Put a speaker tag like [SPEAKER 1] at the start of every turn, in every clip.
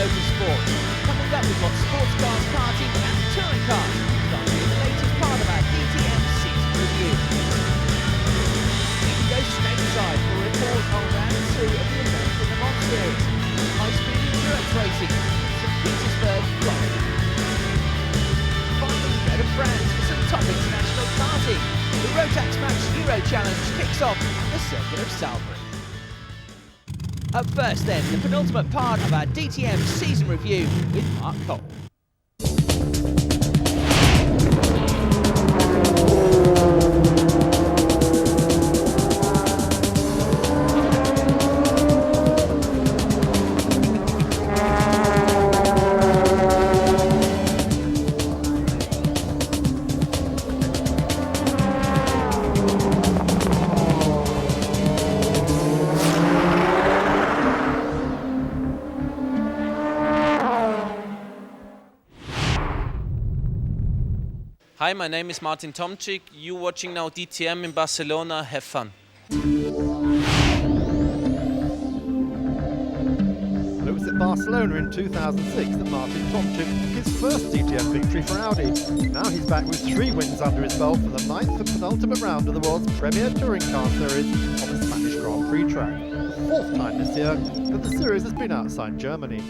[SPEAKER 1] motorsport. Coming up, we've got sports cars, karting and touring cars. Starting with the latest part of our DTM season review. We can go stateside for a report on round 2 of the American Le Mans Series. High-speed endurance racing in St. Petersburg, Florida. Finally, we go to France for some top international karting. The Rotax Max Euro Challenge kicks off at the circuit of Salbury. Up first then, the penultimate part of our DTM season review with Mark Cole.
[SPEAKER 2] Hi, my name is Martin Tomczyk. You watching now DTM in Barcelona. Have fun.
[SPEAKER 3] It was at Barcelona in 2006 that Martin Tomczyk took his first DTM victory for Audi. Now he's back with 3 wins under his belt for the 9th and penultimate round of the world's premier touring car series on the Spanish Grand Prix track. The 4th time this year that the series has been outside Germany.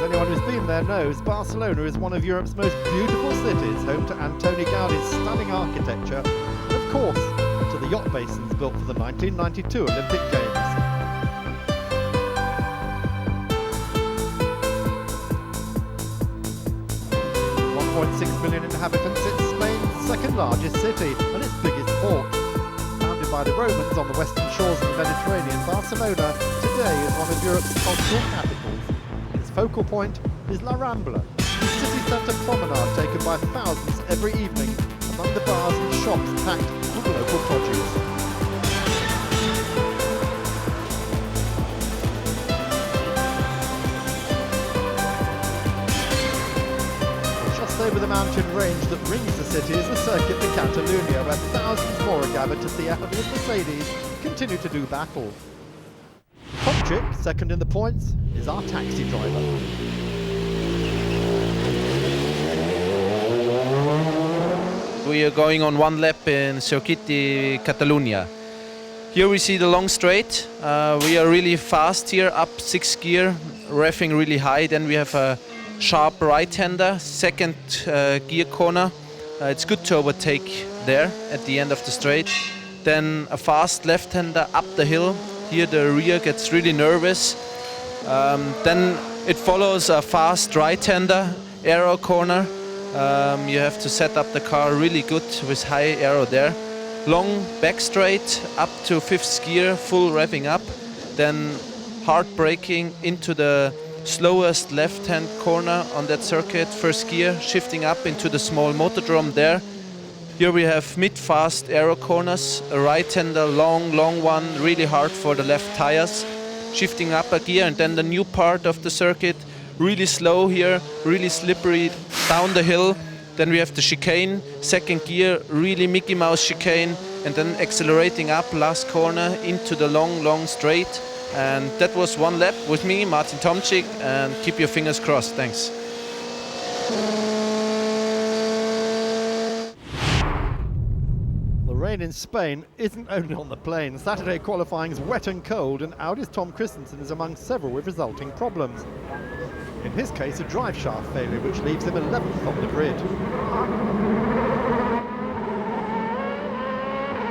[SPEAKER 3] Anyone who's been there knows Barcelona is one of Europe's most beautiful cities, home to Antoni Gaudi's stunning architecture, and of course to the yacht basins built for the 1992 Olympic Games. 1.6 million inhabitants, it's Spain's second largest city and its biggest port. Founded by the Romans on the western shores of the Mediterranean, Barcelona today is one of Europe's cultural capitals. Focal point is La Rambla, the city centre promenade taken by thousands every evening among the bars and shops packed with local produce. Just over the mountain range that rings the city is the Circuit de Catalunya, where thousands more are gathered to see Audi's Mercedes continue to do battle. Tomczyk, second in the points, is our taxi driver.
[SPEAKER 2] We are going on one lap in Circuit de Catalunya. Here we see the long straight. We are really fast here, up 6th gear, revving really high. Then we have a sharp right-hander, 2nd gear corner. It's good to overtake there at the end of the straight. Then a fast left-hander up the hill. Here the rear gets really nervous. Then it follows a fast right-hander, aero corner. You have to set up the car really good with high aero there. Long back straight up to 5th gear, full revving up. Then hard braking into the slowest left-hand corner on that circuit, 1st gear, shifting up into the small motordrome there. Here we have mid-fast aero corners, a right-hander, long one, really hard for the left tires. Shifting up a gear, and then the new part of the circuit, really slow here, really slippery down the hill. Then we have the chicane, 2nd gear, really Mickey Mouse chicane, and then accelerating up last corner into the long straight. And that was one lap with me, Martin Tomczyk, and keep your fingers crossed. Thanks.
[SPEAKER 3] The rain in Spain isn't only on the plains. Saturday qualifying's wet and cold, and Audi's Tom Christensen is among several with resulting problems. In his case, a drive shaft failure, which leaves him 11th on the grid.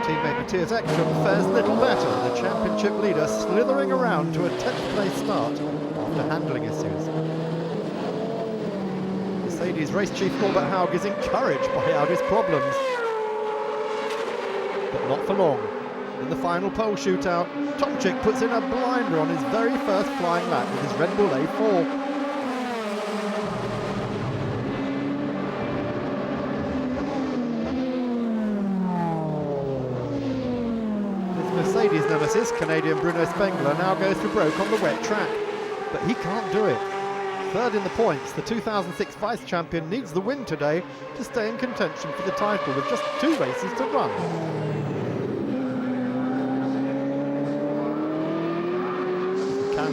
[SPEAKER 3] Teammate Matthias Ekstrom fares little better, the championship leader slithering around to a 10th place start after handling issues. Mercedes race chief Norbert Haug is encouraged by Audi's problems. But not for long. In the final pole shootout, Tomczyk puts in a blinder on his very first flying lap with his Red Bull A4. His Mercedes nemesis, Canadian Bruno Spengler, now goes for broke on the wet track. But he can't do it. 3rd in the points, the 2006 vice champion needs the win today to stay in contention for the title with just 2 races to run.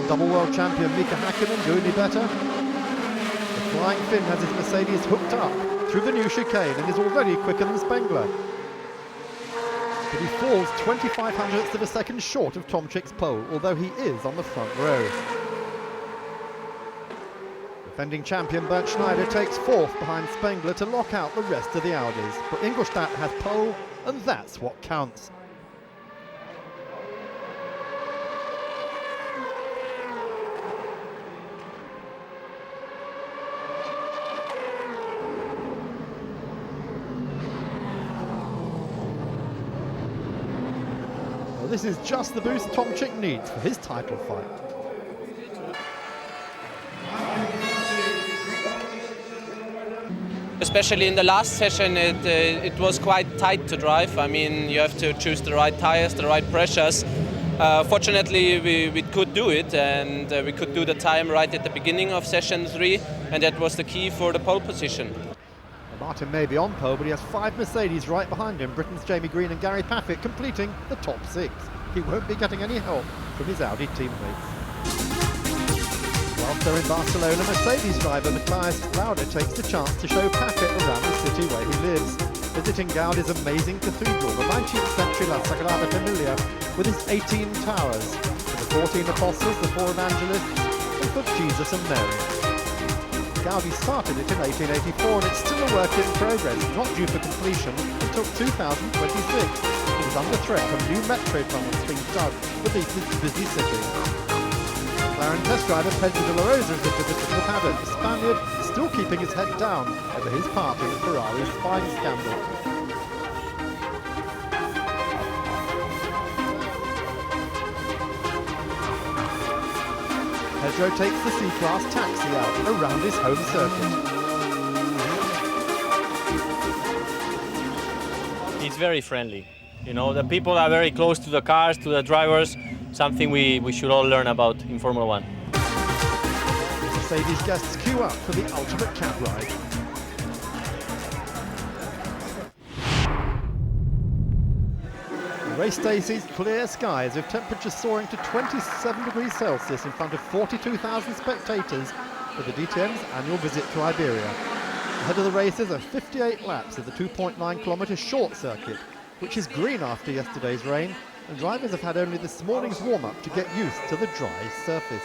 [SPEAKER 3] Can double world champion Mika Häkkinen do any better? The Flying Finn has his Mercedes hooked up through the new chicane and is already quicker than Spengler. But he falls 25 hundredths of a second short of Tomczyk's pole, although he is on the front row. Defending champion Bernd Schneider takes fourth behind Spengler to lock out the rest of the Audis. But Ingolstadt has pole, and that's what counts. Well, this is just the boost Tomczyk needs for his title fight.
[SPEAKER 4] Especially in the last session, it was quite tight to drive. I mean, you have to choose the right tires, the right pressures. Fortunately, we could do it, and we could do the time right at the beginning of session 3, and that was the key for the pole position.
[SPEAKER 3] Martin may be on pole, but he has 5 Mercedes right behind him. Britain's Jamie Green and Gary Paffett completing the top 6. He won't be getting any help from his Audi teammates. Whilst they're in Barcelona, Mercedes driver Matthias Lauda takes the chance to show Paffett around the city where he lives, visiting Gaudi's amazing cathedral, the 19th century La Sagrada Familia, with its 18 towers, for the 14 apostles, the 4 evangelists, and for Jesus and Mary. Gaudi started it in 1884 and it's still a work in progress, not due for completion until 2026. It is under threat from new metro tunnels being dug beneath this busy city. McLaren test driver Pedro de la Rosa is visited the paddock, the Spaniard still keeping his head down over his part in Ferrari's spying scandal. Pedro takes the C-Class taxi out around his home circuit.
[SPEAKER 5] He's very friendly. You know, the people are very close to the cars, to the drivers, something we should all learn about in Formula 1.
[SPEAKER 3] Mercedes guests queue up for the ultimate cab ride. The race day sees clear skies with temperatures soaring to 27 degrees Celsius in front of 42,000 spectators for the DTM's annual visit to Iberia. Ahead of the races are 58 laps of the 2.9-kilometre short circuit, which is green after yesterday's rain, and drivers have had only this morning's warm-up to get used to the dry surface.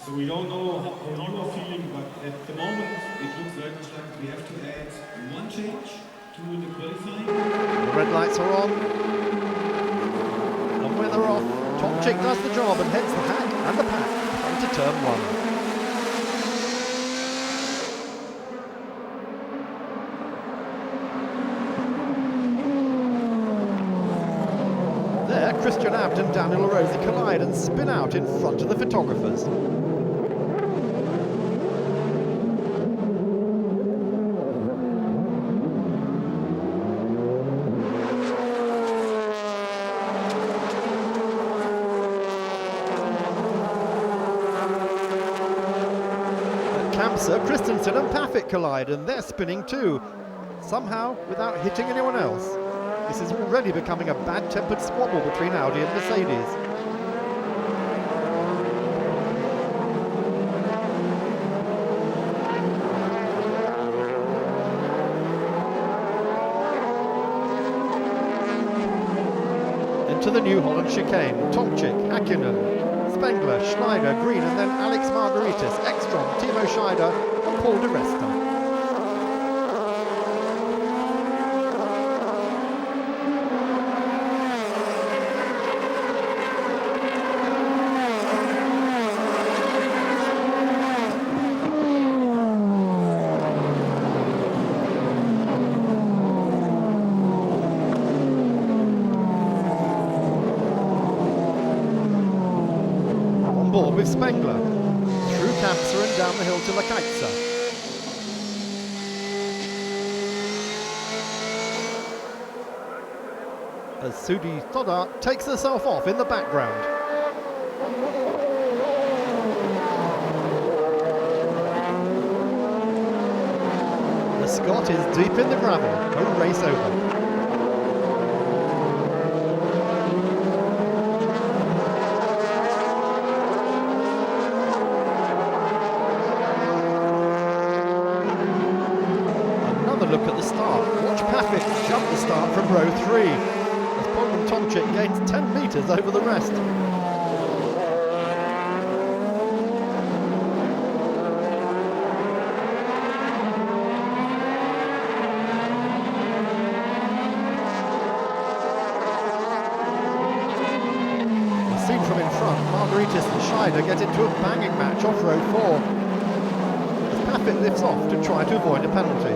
[SPEAKER 6] So we don't know how you are feeling, but at the moment it looks very much like we have to add one change to the qualifying.
[SPEAKER 3] The red lights are on, and when they're off, Tomczyk does the job and heads the hack and the pack into turn 1. There, Christian Abt and Daniel Rossi collide and spin out in front of the photographers. Kamsa, Christensen and Paffett collide and they're spinning too, somehow without hitting anyone else. This is already becoming a bad-tempered squabble between Audi and Mercedes. Into the New Holland chicane, Tomczyk, Häkkinen, Spengler, Schneider, Green and then Alex Margaritis, Ekstrom, Timo Scheider and Paul de Resta. With Spengler, through Kamsa and down the hill to Lakaitsa. As Sudi Stoddart takes herself off in the background. The Scot is deep in the gravel, a race over. look at the start. Watch Paffett jump the start from row 3 as Poldman Tomczyk gains 10 metres over the rest. Seen from in front, Margaritis and Scheider get into a banging match off row 4 as Paffett lifts off to try to avoid a penalty.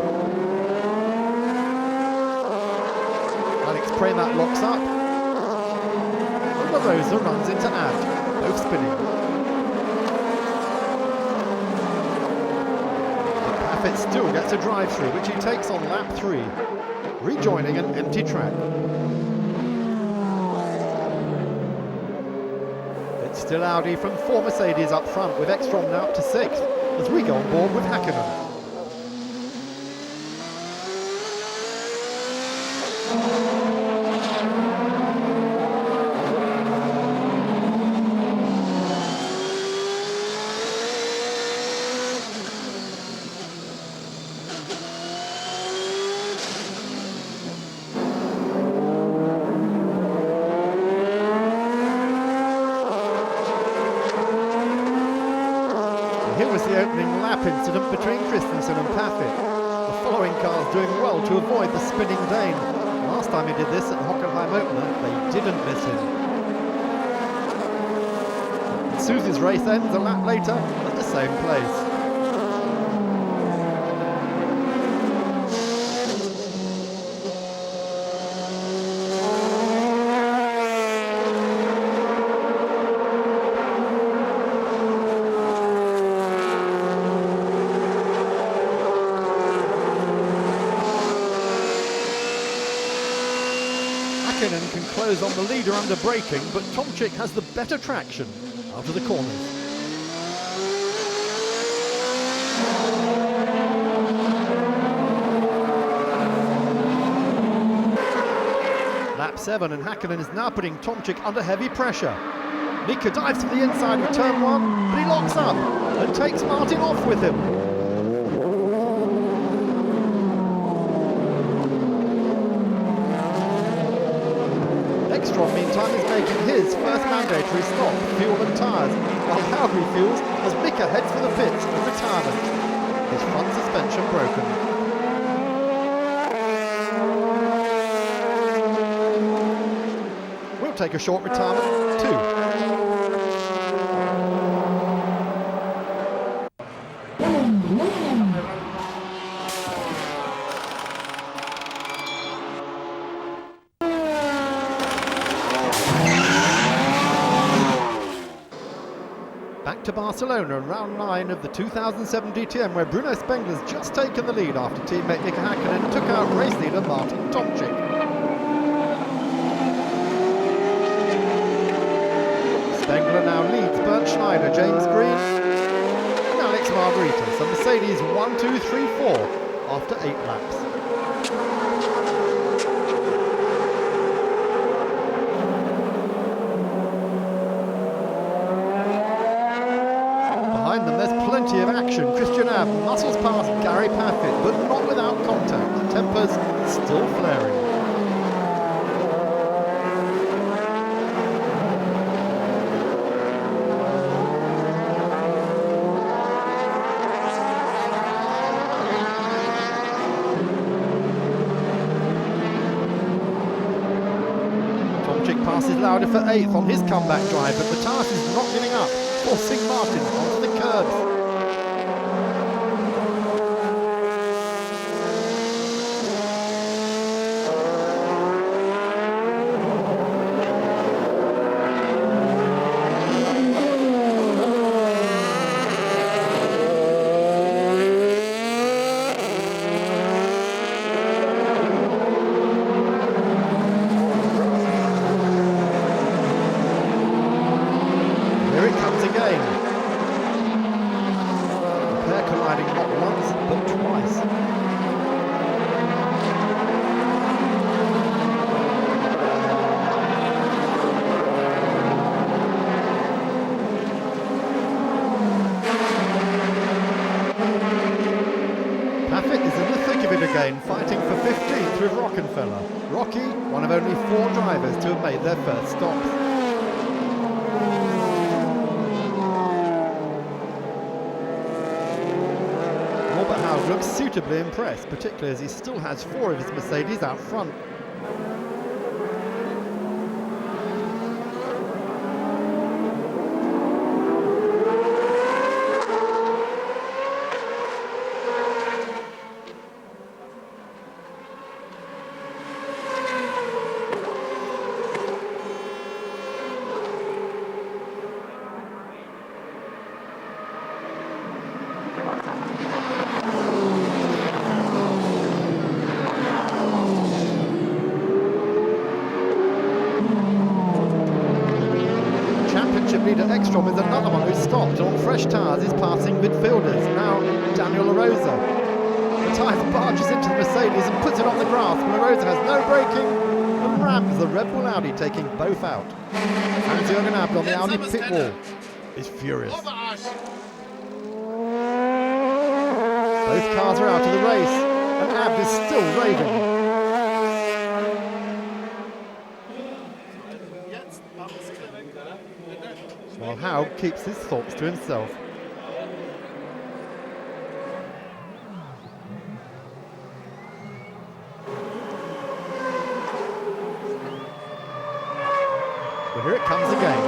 [SPEAKER 3] Alex Premat locks up and La Rosa runs into Ad, both spinning. But Paffett still gets a drive-through which he takes on lap 3, rejoining an empty track. Still Audi from 4 Mercedes up front with Ekstrom now up to 6th as we go on board with Häkkinen. Here was the opening lap incident between Christensen and Paffett. The following cars doing well to avoid the spinning Dane. Last time he did this at the Hockenheim opener, they didn't miss him. Susie's race ends a lap later at the same place. Häkkinen can close on the leader under braking, but Tomczyk has the better traction out of the corners. Lap 7 and Häkkinen is now putting Tomczyk under heavy pressure. Mika dives to the inside of turn 1, but he locks up and takes Martin off with him. Ekstrom, meantime, is making his first mandatory stop, fuel and tyres, while Calgary fuels as Mika heads for the pits for retirement. His front suspension broken. We'll take a short retirement too. Back to Barcelona and round 9 of the 2007 DTM, where Bruno Spengler's just taken the lead after teammate Mika Häkkinen took out race leader Martin Tomczyk. Spengler now leads Bernd Schneider, James Green and Alex Margaritis, and Mercedes 1, 2, 3, 4 after 8 laps. Behind them there's plenty of action. Christian Ab muscles past Gary Paffett, but not without contact. Tempers still flaring. Tomczyk passes Lauda for 8th on his comeback drive, but Matthias is not giving up, forcing Martin onto the curbs. Here it comes again. The pair colliding not once, but twice. Paffett is in the thick of it again. lane, fighting for 15th with Rockenfeller. Rocky, one of only 4 drivers to have made their first stops. Howe looks suitably impressed, particularly as he still has 4 of his Mercedes out front. Leader Ekstrom is another one who stopped on fresh tyres, is passing midfielders. Now Daniel LaRosa. Matthias barges into the Mercedes and puts it on the grass. LaRosa has no braking and rams the Red Bull Audi, taking both out. Hans-Jürgen Abd on the Audi pit wall is furious. Both cars are out of the race and Abd is still raving. While Howe keeps his thoughts to himself. Well, here it comes again.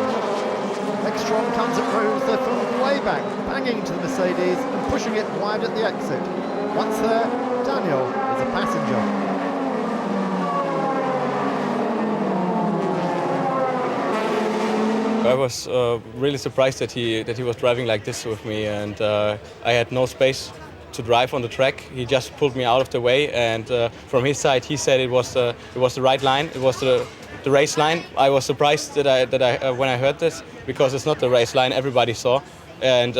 [SPEAKER 3] Ekstrom comes at Rosa from way back, banging into the Mercedes and pushing it wide at the exit. Once there, Daniel is a passenger.
[SPEAKER 5] I was really surprised that he was driving like this with me, and I had no space to drive on the track. He just pulled me out of the way, and from his side, he said it was the right line. It was the race line. I was surprised that I when I heard this, because it's not the race line everybody saw, and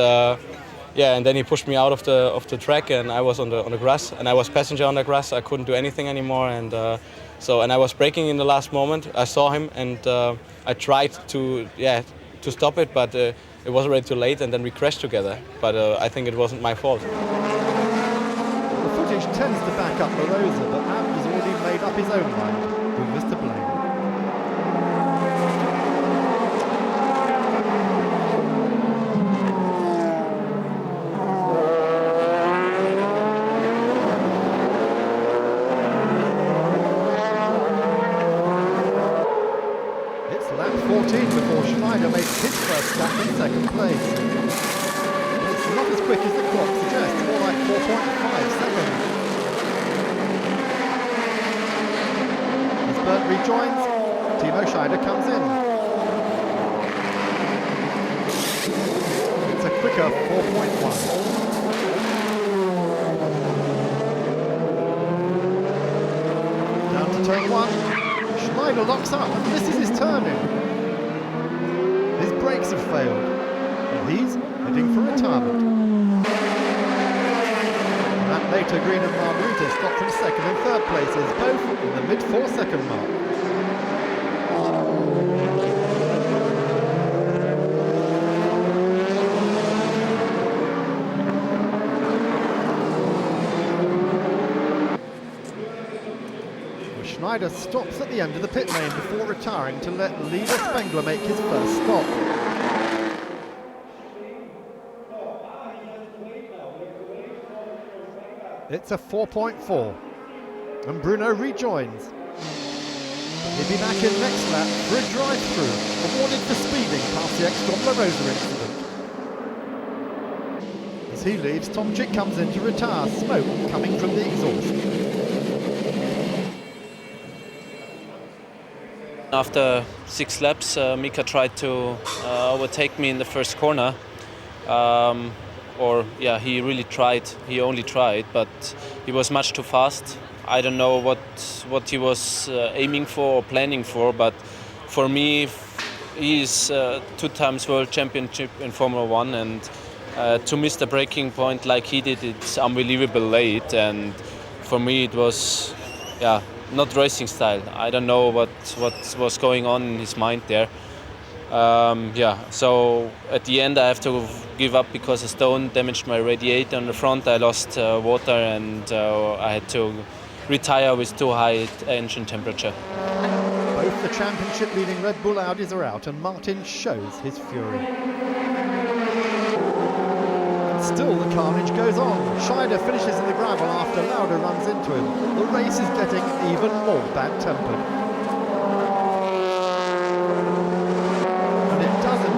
[SPEAKER 5] and then he pushed me out of the track, and I was on the grass, and I was passenger on the grass. I couldn't do anything anymore, and I was braking in the last moment. I saw him, and I tried to stop it, but it was already too late, and then we crashed together. But I think it wasn't my fault.
[SPEAKER 3] The footage tends to back up LaRosa, but Abd has already made up his own mind who was to blame. Before Schneider makes his first lap in second place. It's not as quick as the clock suggests, more like 4.5 seconds. As Bert rejoins, Timo Schneider comes in. It's a quicker 4.1. Down to turn 1. Schneider locks up and misses his turn-in. His brakes have failed, and he's heading for retirement. That later, Green and Margarita stopped from second and third places, both in the mid-4 second mark. Schneider stops at the end of the pit lane before retiring to let leader Spengler make his first stop. It's a 4.4, and Bruno rejoins. He'll be back in next lap for a drive-through, awarded for speeding past the Ekstrom-LaRosa incident. As he leaves, Tomczyk comes in to retire, smoke coming from the exhaust.
[SPEAKER 4] After 6 laps, Mika tried to overtake me in the first corner. He really tried. He only tried, but he was much too fast. I don't know what he was aiming for or planning for, but for me, he's 2 times world championship in Formula 1, and to miss the braking point like he did, it's unbelievable late. And for me, it was, not racing style. I don't know what was going on in his mind there. Yeah, so at the end I have to give up because a stone damaged my radiator on the front. I lost water and I had to retire with too high engine temperature.
[SPEAKER 3] Both the championship leading Red Bull Audis are out and Martin shows his fury. And still the carnage goes on. Scheider finishes in the gravel after Lauda runs into him. The race is getting even more bad-tempered.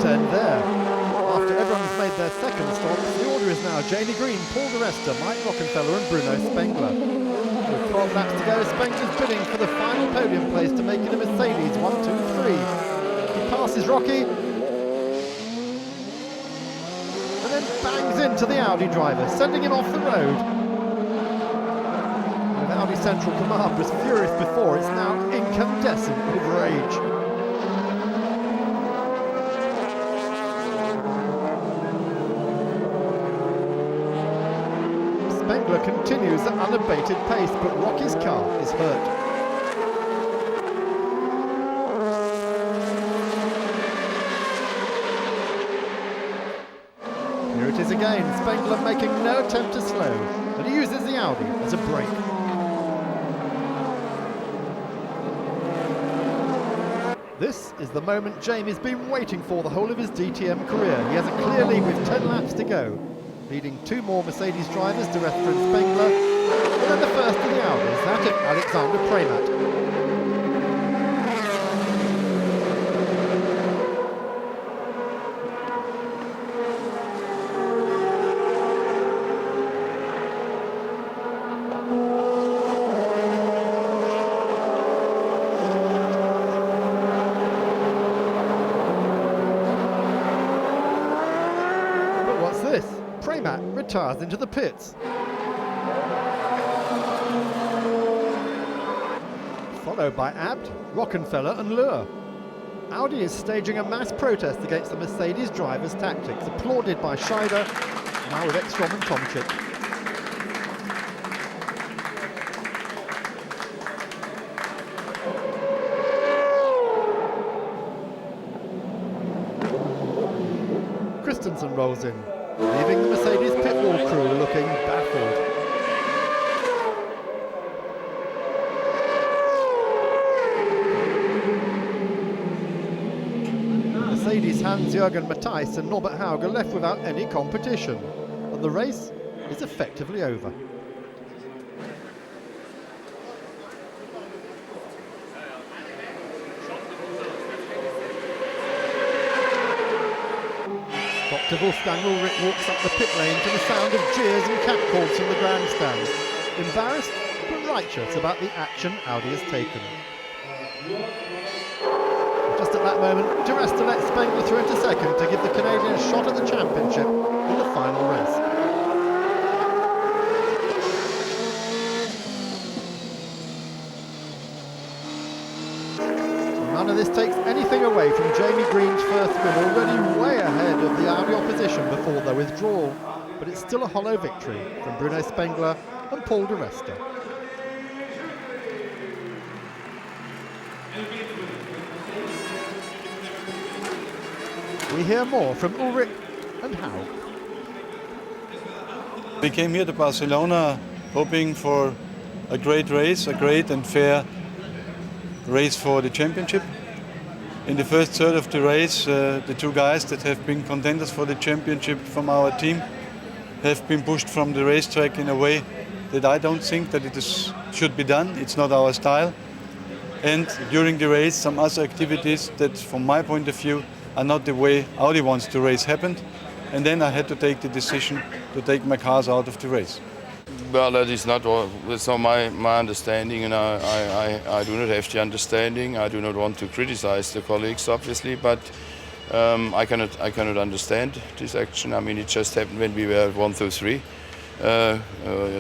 [SPEAKER 3] End there. After everyone's made their second stops, the order is now Jamie Green, Paul di Resta, Mike Rockenfeller and Bruno Spengler. With 12 laps to go, Spengler's bidding for the final podium place to make it a Mercedes 1, 2, 3. He passes Rocky and then bangs into the Audi driver, sending him off the road. And Audi Central Command was furious before, it's now incandescent with rage. Spengler continues at unabated pace, but Rocky's car is hurt. Here it is again, Spengler making no attempt to slow, and he uses the Audi as a brake. This is the moment Jamie's been waiting for the whole of his DTM career. He has a clear lead with 10 laps to go, leading two more Mercedes drivers, di Resta and Spengler, and then the first of the Audis, that of Alexander Premat. But what's this? Premat retires into the pits. Followed by Abt, Rockenfeller and Luhr. Audi is staging a mass protest against the Mercedes drivers' tactics, applauded by Scheider, now with Ekstrom and Tomczyk. Christensen rolls in, leaving the Mercedes pit wall crew looking baffled. Mercedes Hans-Jürgen Matthijs and Norbert Haug are left without any competition, and the race is effectively over. Dr. Wolfgang Ulrich walks up the pit lane to the sound of jeers and catcalls from the grandstand, embarrassed but righteous about the action Audi has taken. Just at that moment, di Resta lets Spengler through into second to give the Canadian a shot at the championship in the final race. None of this takes anything away from Jamie Green's first win, already way ahead of the Audi opposition before their withdrawal. But it's still a hollow victory from Bruno Spengler and Paul di Resta. We hear more from Ulrich and Haug.
[SPEAKER 7] We came here to Barcelona hoping for a great race, a great and fair race for the championship. In the first third of the race, the two guys that have been contenders for the championship from our team have been pushed from the racetrack in a way that I don't think that should be done. It's not our style. And during the race, some other activities that, from my point of view, are not the way Audi wants the race happened. And then I had to take the decision to take my cars out of the race.
[SPEAKER 8] Well, that's not my understanding, and I do not have the understanding. I do not want to criticize the colleagues, obviously, but I cannot understand this action. I mean, it just happened when we were 1 through 3. I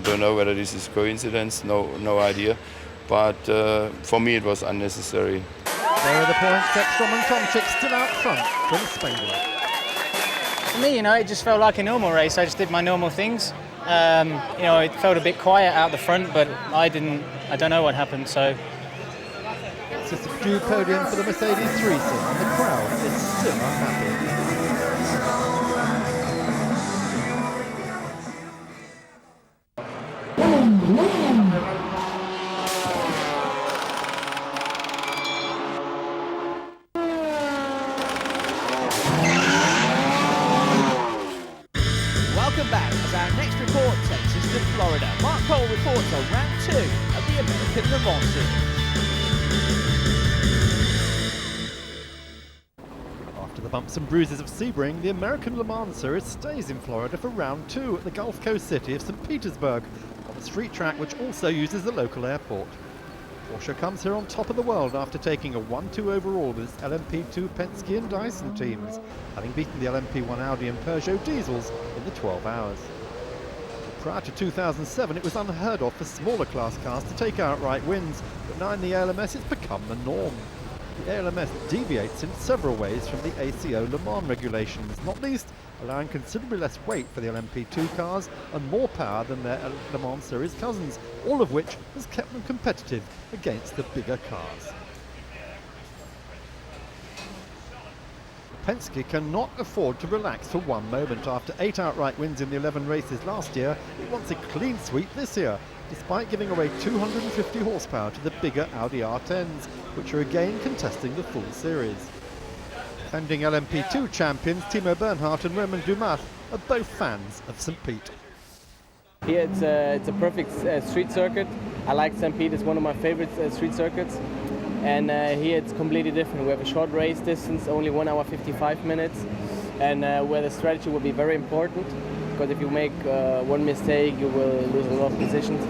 [SPEAKER 8] don't know whether this is coincidence. No idea. But for me, it was unnecessary.
[SPEAKER 3] There are the points. Ekstrom and Tomczyk still out front from Spengler.
[SPEAKER 9] For me, it just felt like a normal race. I just did my normal things. It felt a bit quiet out the front, but I don't know what happened, so.
[SPEAKER 3] It's a subdued podium for the Mercedes threesome, and the crowd is still unhappy.
[SPEAKER 1] Welcome back as our next report takes us to Florida. Mark Cole reports on round 2 of the American Le Mans Series.
[SPEAKER 3] After the bumps and bruises of Sebring, the American Le Mans Series stays in Florida for round 2 at the Gulf Coast city of St. Petersburg, on a street track which also uses the local airport. Porsche comes here on top of the world after taking a 1-2 overall with its LMP2 Penske and Dyson teams, having beaten the LMP1 Audi and Peugeot diesels in the 12 hours. Prior to 2007, it was unheard of for smaller class cars to take outright wins, but now in the AMLS it's become the norm. The AMLS deviates in several ways from the ACO Le Mans regulations, not least allowing considerably less weight for the LMP2 cars and more power than their Le Mans Series cousins, all of which has kept them competitive against the bigger cars. Penske cannot afford to relax for one moment. After 8 outright wins in the 11 races last year, it wants a clean sweep this year, despite giving away 250 horsepower to the bigger Audi R10s, which are again contesting the full series. Defending LMP2 champions Timo Bernhardt and Romain Dumas are both fans of St. Pete.
[SPEAKER 10] Here it's a perfect street circuit. I like St. Pete, it's one of my favorite street circuits. And here it's completely different. We have a short race distance, only 1 hour 55 minutes, and where the strategy will be very important, because if you make one mistake, you will lose a lot of positions.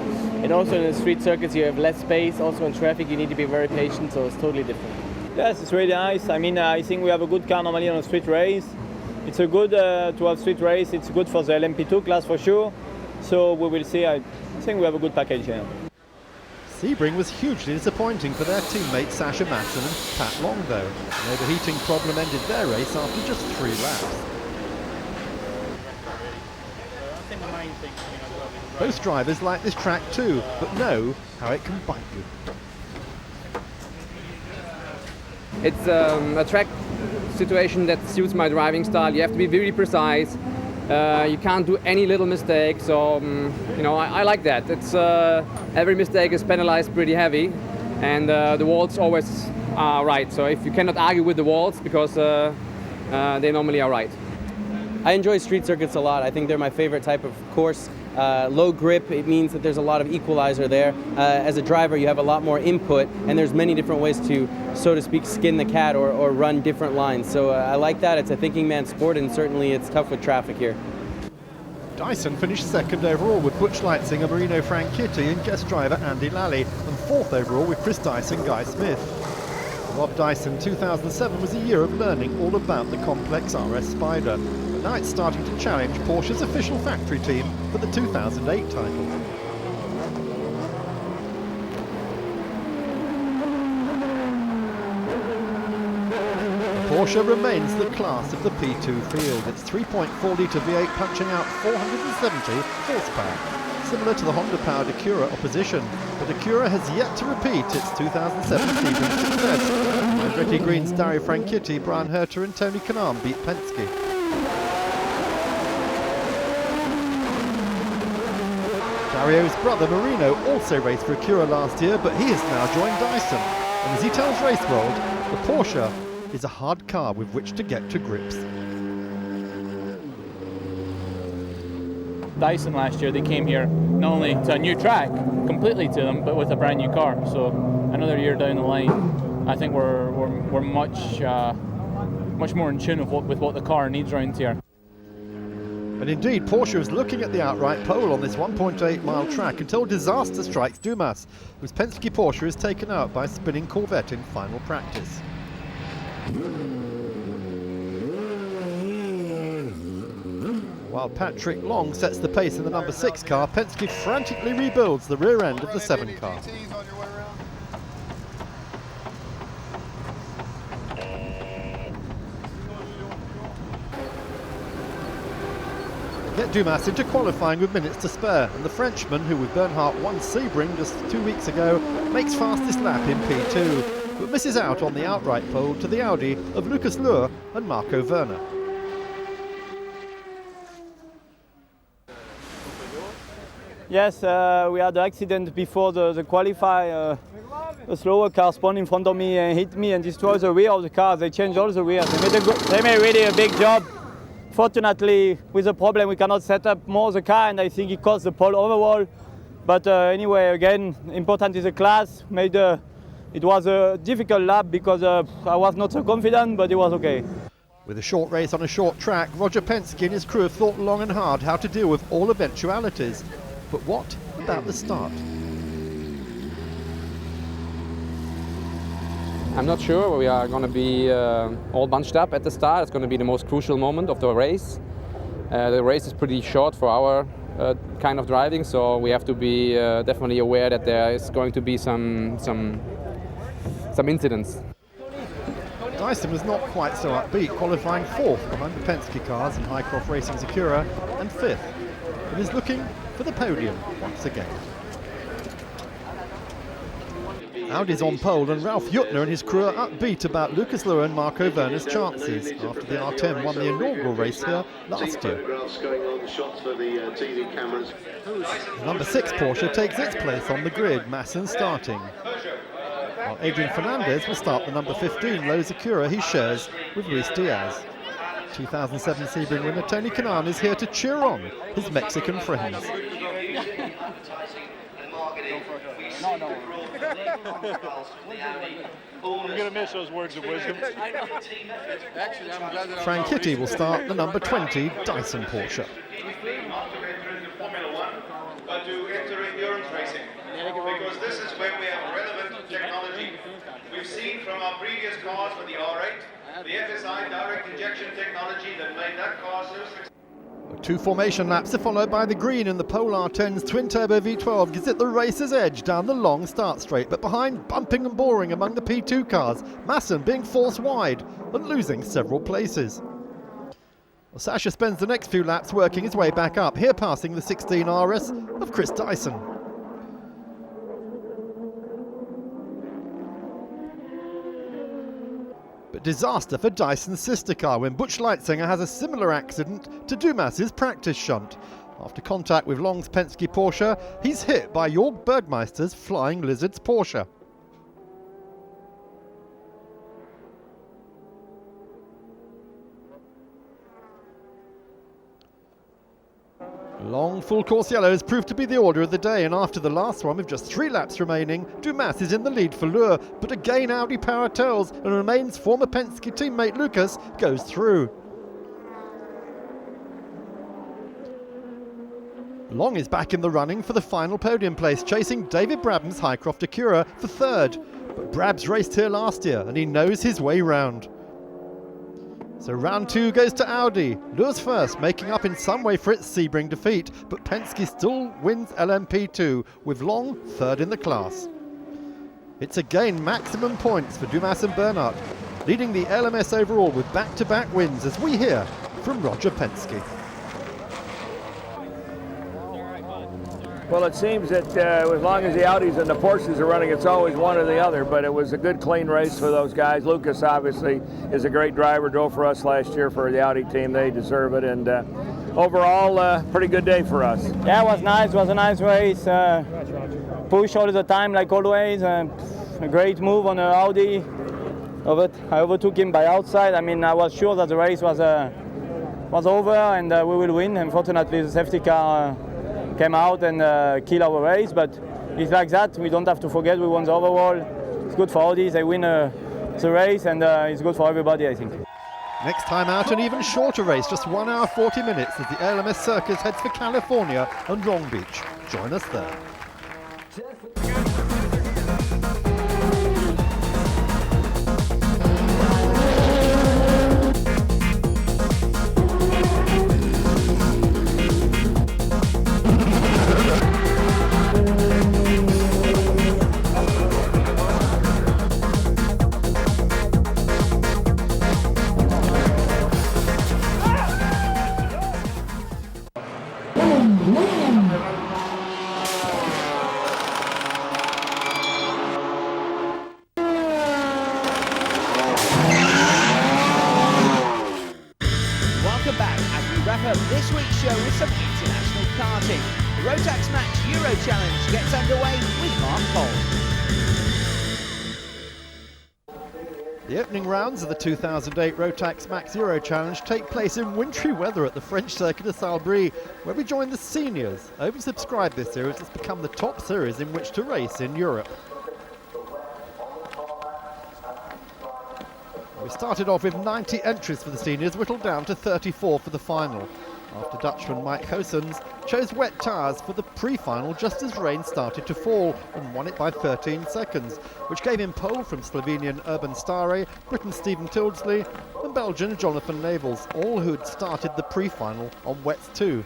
[SPEAKER 10] And also in the street circuits, you have less space. Also in traffic, you need to be very patient, so it's totally different.
[SPEAKER 11] Yes, it's really nice. I mean, I think we have a good car normally on a street race. It's a good to have street race. It's good for the LMP2 class for sure. So we will see. I think we have a good package here.
[SPEAKER 3] Sebring was hugely disappointing for their teammates Sasha Matson and Pat Long, though. An overheating problem ended their race after just 3 laps. Both drivers like this track too, but know how it can bite you.
[SPEAKER 12] It's a track situation that suits my driving style. You have to be very precise. You can't do any little mistake, so I like that. It's every mistake is penalized pretty heavy, and the walls always are right. So if you cannot argue with the walls, because they normally are right.
[SPEAKER 10] I enjoy street circuits a lot. I think they're my favorite type of course. Low grip, it means that there's a lot of equalizer there. As a driver, you have a lot more input, and there's many different ways to, so to speak, skin the cat or run different lines. So I like that. It's a thinking man's sport, and certainly it's tough with traffic here.
[SPEAKER 3] Dyson finished 2nd overall with Butch Leitzinger, Marino Franchitti and guest driver Andy Lally, and 4th overall with Chris Dyson, Guy Smith. For Rob Dyson, 2007 was a year of learning all about the complex RS Spider. Now it's starting to challenge Porsche's official factory team for the 2008 title. Porsche remains the class of the P2 field. Its 3.4 litre V8 punching out 470 horsepower, similar to the Honda-powered Acura opposition, but Acura has yet to repeat its 2007 Sebring success. Andretti Green's Dario Franchitti, Brian Herter and Tony Kanaan beat Penske. Dario's brother Marino also raced for Acura last year, but he has now joined Dyson. And as he tells Raceworld, the Porsche is a hard car with which to get to grips.
[SPEAKER 11] Dyson last year, they came here not only to a new track, completely to them, but with a brand new car. So another year down the line, I think we're much more in tune with what the car needs around here.
[SPEAKER 3] And indeed, Porsche is looking at the outright pole on this 1.8-mile track until disaster strikes Dumas, whose Penske Porsche is taken out by a spinning Corvette in final practice. While Patrick Long sets the pace in the number 6 car, Penske frantically rebuilds the rear end of the 7 car. Get Dumas into qualifying with minutes to spare, and the Frenchman, who with Bernhardt won Sebring just 2 weeks ago, makes fastest lap in P2. but misses out on the outright pole to the Audi of Lucas Luhr and Marco Werner.
[SPEAKER 13] Yes, we had an accident before the qualify. A slower car spun in front of me and hit me and destroyed the rear of the car. They changed all the rear. They made really a big job. Fortunately, with the problem, we cannot set up more the car, and I think it caused the pole overall. But anyway, again, important is the class. It was a difficult lap because I was not so confident, but it was okay.
[SPEAKER 3] With a short race on a short track, Roger Penske and his crew have thought long and hard how to deal with all eventualities. But what about the start?
[SPEAKER 12] I'm not sure. We are going to be all bunched up at the start. It's going to be the most crucial moment of the race. The race is pretty short for our kind of driving, so we have to be definitely aware that there is going to be some incidents.
[SPEAKER 3] Dyson was not quite so upbeat, qualifying 4th behind the Penske cars in Highcroft Racing's Acura and 5th. But is looking for the podium once again. Audi's on pole and Ralf Juttner and his crew are upbeat about Lucas Luhr and Marco Werner's chances after the R10 won the inaugural race here last year. The number 6 Porsche takes its place on the grid, Masson starting. While Adrian Fernandez will start the number 15 Lowe's Acura he shares with Luis Diaz. 2007 Sebring winner Tony Kanaan is here to cheer on his Mexican friends.
[SPEAKER 14] I'm going to miss those words of wisdom.
[SPEAKER 3] Frank Hitti will start the number 20 Dyson Porsche.
[SPEAKER 15] But to enter endurance racing, because this is where we have relevant technology. We've seen from our previous cars for the R8, the FSI direct injection technology that made that car so successful.
[SPEAKER 3] 2 formation laps are followed by the green, and the Pole R10's twin-turbo V12 gives it the racer's edge down the long start straight, but behind, bumping and boring among the P2 cars, Masson being forced wide and losing several places. Well, Sasha spends the next few laps working his way back up, here passing the 16 RS of Chris Dyson. But disaster for Dyson's sister car when Butch Leitzinger has a similar accident to Dumas's practice shunt. After contact with Long's Penske Porsche, he's hit by Jörg Bergmeister's Flying Lizards Porsche. Long full course yellows proved to be the order of the day, and after the last one with just 3 laps remaining, Dumas is in the lead for Luhr, but again Audi power tells and remains former Penske teammate Lucas goes through. Long is back in the running for the final podium place, chasing David Brabham's Highcroft Acura for 3rd, but Brabs raced here last year and he knows his way round. So round 2 goes to Audi. Luhr's first, making up in some way for its Sebring defeat, but Penske still wins LMP2, with Long 3rd in the class. It's again maximum points for Dumas and Bernard, leading the LMS overall with back-to-back wins, as we hear from Roger Penske.
[SPEAKER 16] Well, it seems that as long as the Audis and the Porsches are running, it's always one or the other, but it was a good, clean race for those guys. Lucas, obviously, is a great driver, drove for us last year for the Audi team. They deserve it, and overall, pretty good day for us.
[SPEAKER 13] Yeah, it was nice. It was a nice race. Push all the time, like always. A great move on the Audi. I overtook him by outside. I mean, I was sure that the race was over and we will win. Unfortunately, the safety car came out and killed our race, but it's like that. We don't have to forget we won the overall. It's good for Audi. They win the race, and it's good for everybody, I think.
[SPEAKER 3] Next time out, an even shorter race, just 1 hour 40 minutes, as the LMS Circus heads for California and Long Beach. Join us there.
[SPEAKER 1] welcome back as we wrap up this week's show with some international karting. The Rotax Max Euro Challenge gets underway with Mark Cole.
[SPEAKER 3] The opening rounds of the 2008 Rotax Max Euro Challenge take place in wintry weather at the French circuit of Salbris, where we join the seniors. Oversubscribed this year, it's become the top series in which to race in Europe. We started off with 90 entries for the seniors, whittled down to 34 for the final, after Dutchman Mike Goossens chose wet tyres for the pre-final just as rain started to fall and won it by 13 seconds, which gave him pole from Slovenian Urban Stare, Briton Stephen Tildesley and Belgian Jonathan Navels, all who had started the pre-final on wets too.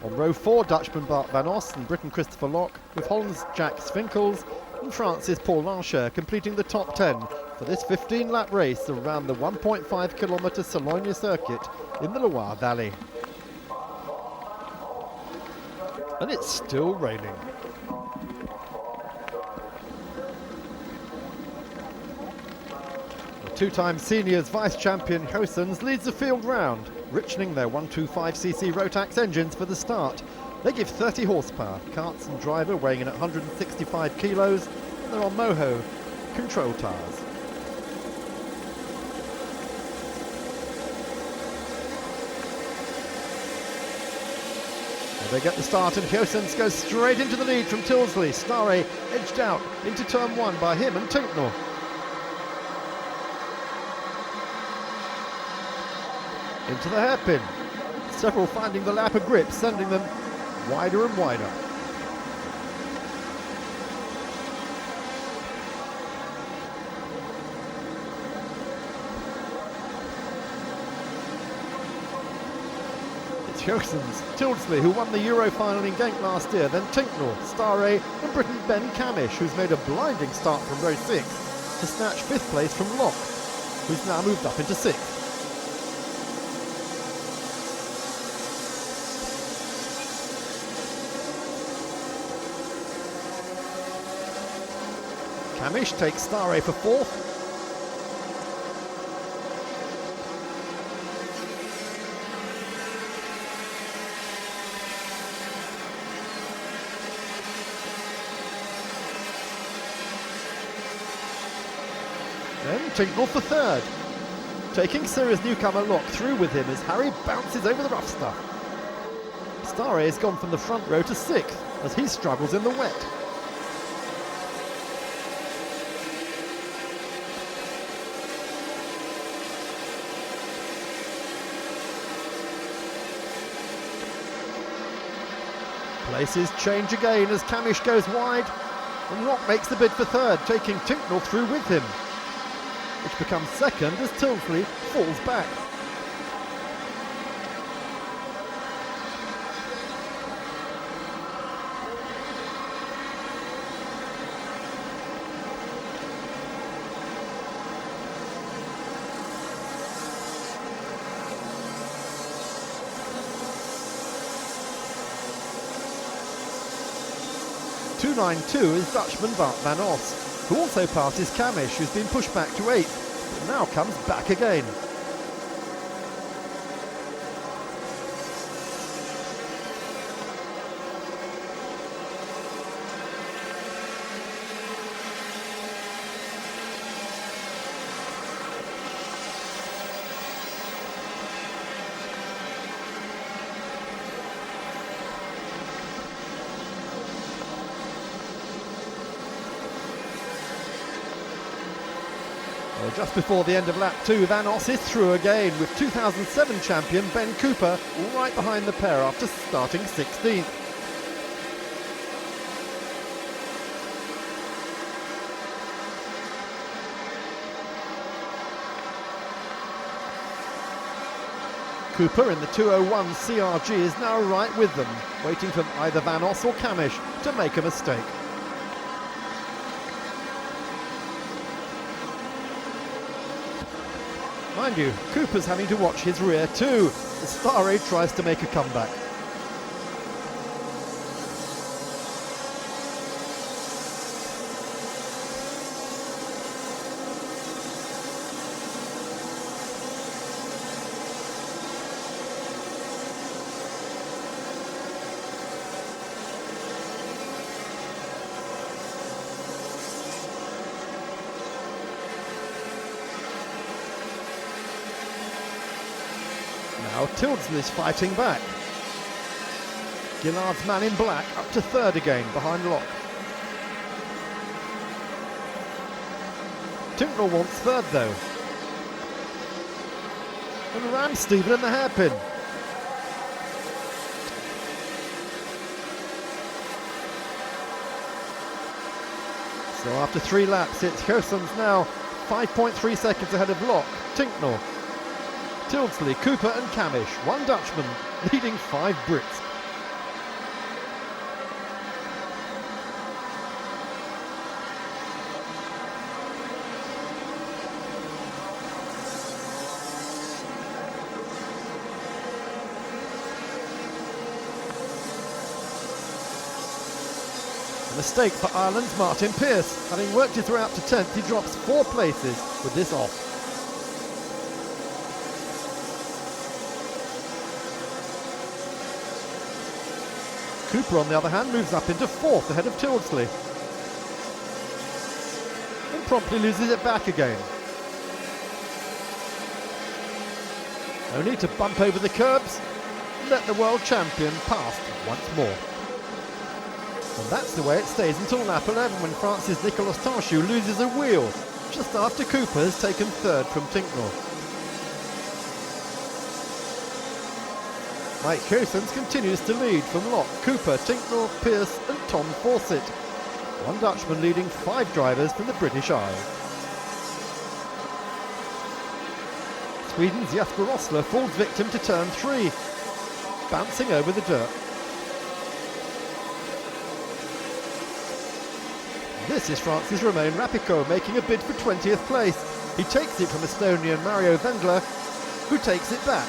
[SPEAKER 3] On row 4, Dutchman Bart van Os and Briton Christopher Locke, with Holland's Jack Svinkels and France's Paul Lancher completing the top 10 for this 15-lap race around the 1.5-kilometre Sologne circuit in the Loire Valley. And it's still raining. The two-time seniors vice-champion Goossens leads the field round, richening their 125cc Rotax engines for the start. They give 30 horsepower, karts and driver weighing in at 165 kilos, and they're on Moho control tyres. They get the start and Goossens goes straight into the lead from Tildesley. Stare edged out into turn 1 by him and Tinknell. Into the hairpin. Several finding the lap of grip, sending them wider and wider. Goossens, Tildesley, who won the Euro final in Genk last year, then Tinknell, Stare and Briton Ben Camish, who's made a blinding start from row 6 to snatch 5th place from Locke, who's now moved up into 6th. Camish takes Stare for 4th. Then Tinknell for 3rd. Taking series newcomer Locke through with him as Harry bounces over the rough stuff. Stare has gone from the front row to 6th as he struggles in the wet. Places change again as Camish goes wide and Locke makes the bid for 3rd, taking Tinknell through with him, which becomes 2nd as Tildesley falls back. .292 is Dutchman Bart van Os, who also passes Camish, who's been pushed back to 8th, but now comes back again. Well, just before the end of lap 2, Van Os is through again with 2007 champion Ben Cooper right behind the pair after starting 16th. Cooper in the 201 CRG is now right with them, waiting for either Van Os or Camish to make a mistake. Mind you, Cooper's having to watch his rear too, as Stare tries to make a comeback. Now Tildesley's fighting back. Gillard's man in black up to third again behind Locke. Tinknell wants third though. And ran Stephen in the hairpin. So after 3 laps, it's Goossens now 5.3 seconds ahead of Locke, Tinknell, Tildesley, Cooper and Camish. 1 Dutchman leading 5 Brits. A mistake for Ireland's Martin Pearce. Having worked his way up to 10th, he drops 4 places with this off. Cooper, on the other hand, moves up into 4th ahead of Tildesley. And promptly loses it back again. No need to bump over the curbs. Let the world champion past once more. And that's the way it stays until lap 11 when France's Nicolas Tanchou loses a wheel just after Cooper has taken 3rd from Tinknell. Mike Goossens continues to lead from Locke, Cooper, Tinknell, Pearce and Tom Fawcett. 1 Dutchman leading 5 drivers from the British Isles. Sweden's Jasper Rosler falls victim to turn 3, bouncing over the dirt. This is France's Romain Rapicot making a bid for 20th place. He takes it from Estonian Mario Wendler, who takes it back,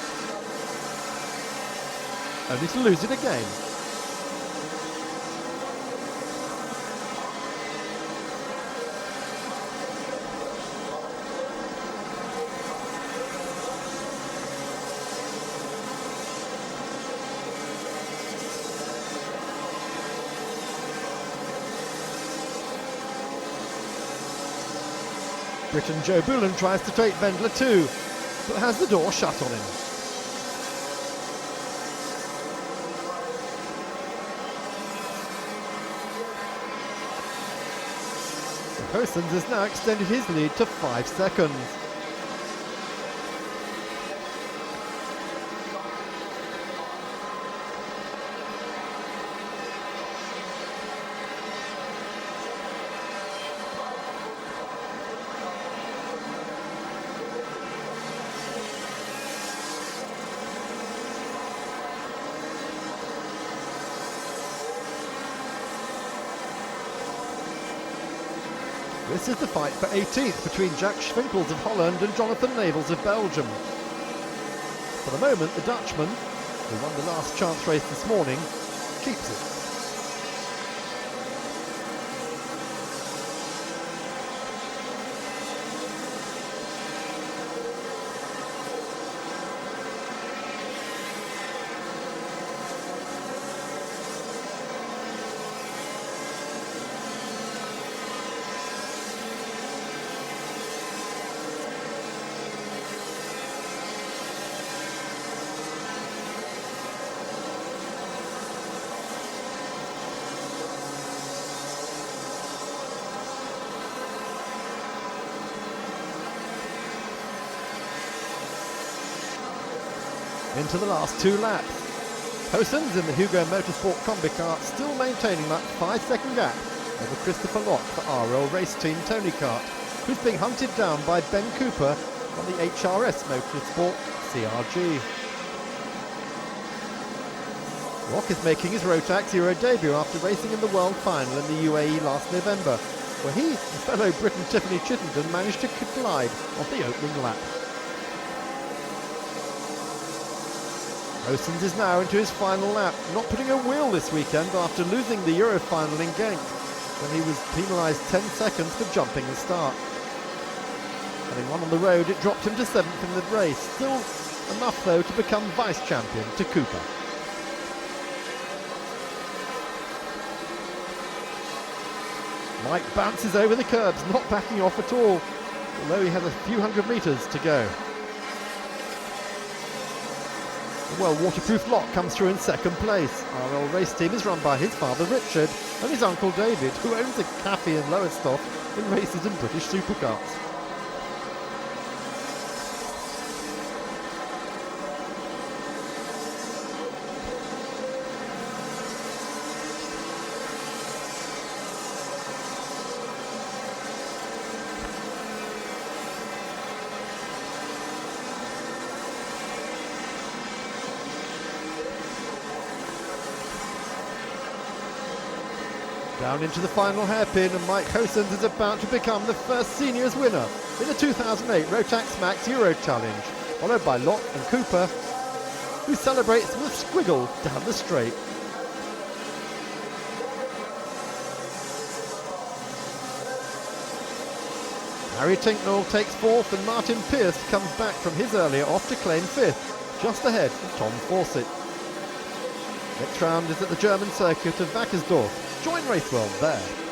[SPEAKER 3] only to lose it again. Briton Joe Boolan tries to take Wendler too, but has the door shut on him. Goossens has now extended his lead to 5 seconds. This is the fight for 18th between Jack Schwinkels of Holland and Jonathan Navels of Belgium. For the moment, the Dutchman, who won the last chance race this morning, keeps it. Into the last 2 laps. Goossens in the Hugo Motorsport Combi car still maintaining that 5-second gap over Christopher Locke for RL Race Team Tony Kart, who's being hunted down by Ben Cooper on the HRS Motorsport CRG. Locke is making his Rotax Euro debut after racing in the World Final in the UAE last November, where he and fellow Briton Tiffany Chittenden managed to collide on the opening lap. Goossens is now into his final lap, not putting a wheel this weekend after losing the Euro final in Genk, when he was penalised 10 seconds for jumping the start. Having won on the road, it dropped him to 7th in the race, still enough though to become vice-champion to Cooper. Mike bounces over the curbs, not backing off at all, although he has a few hundred metres to go. A well-waterproof lock comes through in second place. RL race team is run by his father Richard and his uncle David, who owns a cafe in Lowestoft and races in British supercars. Down into the final hairpin, and Mike Hosens is about to become the first seniors winner in the 2008 Rotax Max Euro Challenge, followed by Locke and Cooper, who celebrates with squiggle down the straight. Harry Tinknell takes fourth, and Martin Pierce comes back from his earlier off to claim fifth, just ahead of Tom Fawcett. Next round is at the German circuit of Wackersdorf. Join Raceworld there.